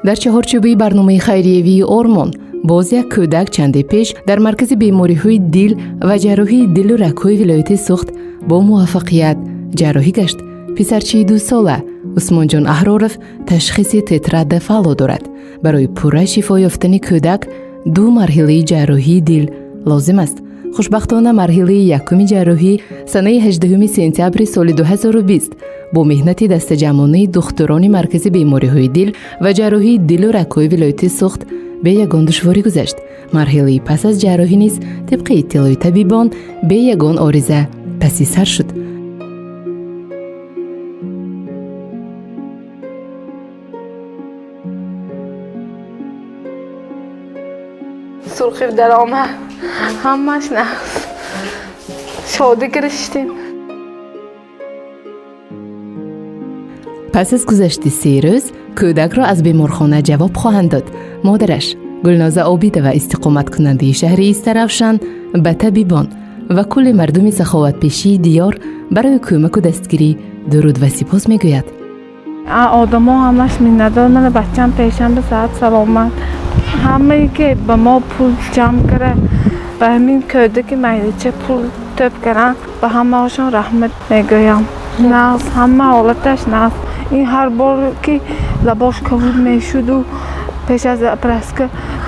дар чаҳорчӯбаи барномаи хайриявии Ормон боз як кӯдак чанде пеш дар маркази бемориҳои дил ва ҷарроҳии дилу рагҳои вилояти Суғд бо муваффақият ҷарроҳӣ гашт. писарчаи 2 сола Усмонҷон Аҳроров ташхиси тетрада фало дорад. барои пурра шифо ёфтани кӯдак 2 марҳилаи ҷарроҳии дил лозим аст. хушбахтона марҳилаи якуми ҷарроҳӣ санаи 18 сентябри соли 2020 бо меҳнати дастаҷамъонаи духтурони маркази бемориҳои дил ва ҷарроҳии дилу рагҳои вилояти Суғд бе ягон душворӣ гузашт. марҳилаи пас аз ҷарроҳӣ низ тибқи иттилои табибон бе ягон ориза паси сар шуд. сурхи дар омад, ҳамаш нағз. шодӣ гирифтем. пас аз гузашти 3 рӯз кӯдакро аз беморхона ҷавоб хоҳанд дод. модараш Гулноза Обидова, истиқоматкунандаи шаҳри Истаравшан, ба табибон ва кулли мардуми саховатпешии диёр барои кӯмаку дастгирӣ дуруд ва сипос мегӯяд. одамо ҳамаш миннатдор, мана бачам пешанба саат саломат. ҳамае ки ба мо пул ҷамъ кара, ба ҳамин кӯдаки майдача пул тӯб каран, ба ҳамаашон раҳмат мегӯям. нағз, ҳама ҳолаташ нағз. ин ҳар бор ки лабош кавуд мешуду, пеш аз операсия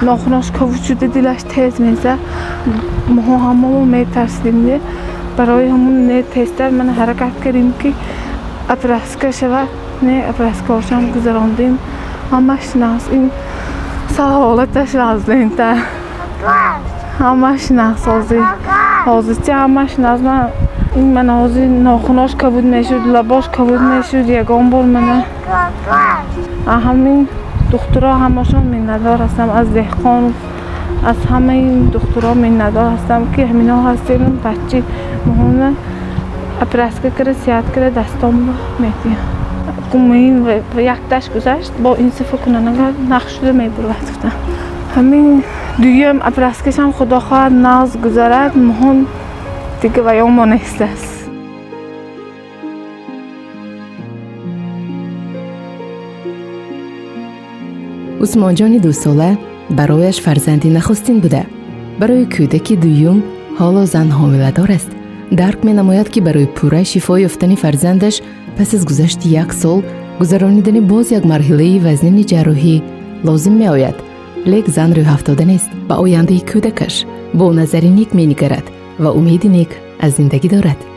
нохунош кавуд шуда, дилаш тез мезад. мо ҳамамо метарсидем. барои ҳамон не тезтар мана ҳаракат кардем ки операсия шавад. не операсияшам гузарондем. ҳамаш нағз. ин ҳолаташ вазнентар. ҳамаш нағз. ҳозирча ҳамаш нағз. ин мана ҳозир нохунош кавуд мешуд, лабош кавуд мешуд. ягон бор мана ҳамин духтуро ҳамашон миннатдор ҳастам. аз деҳқон, аз ҳамаи духтуро миннатдор ҳастам ки ҳамино ҳастем. бачи моҳона операсия кара, сиҳат кара, дастомро метиҳам. кумаин як дашт гузашт, бо ин сифакунанага нах шуда мебурад гуфтам. ҳамин дуюм операсияшам худо хоҳад нағз гузарад. моҳон дига ваёмо нест аст. усмонҷони 2 сола барояш фарзанди нахустин буда. барои кӯдаки дуюм ҳоло зан ҳомиладор аст. дарк менамояд ки барои пурра шифо ёфтани фарзандаш пас аз гузашти 1 сол гузаронидани боз як марҳилаи вазнини ҷарроҳӣ лозим меояд. лек зан рӯҳафтода нест. ба ояндаи кӯдакаш бо назари нек менигарад ва умеди нек аз зиндагӣ дорад.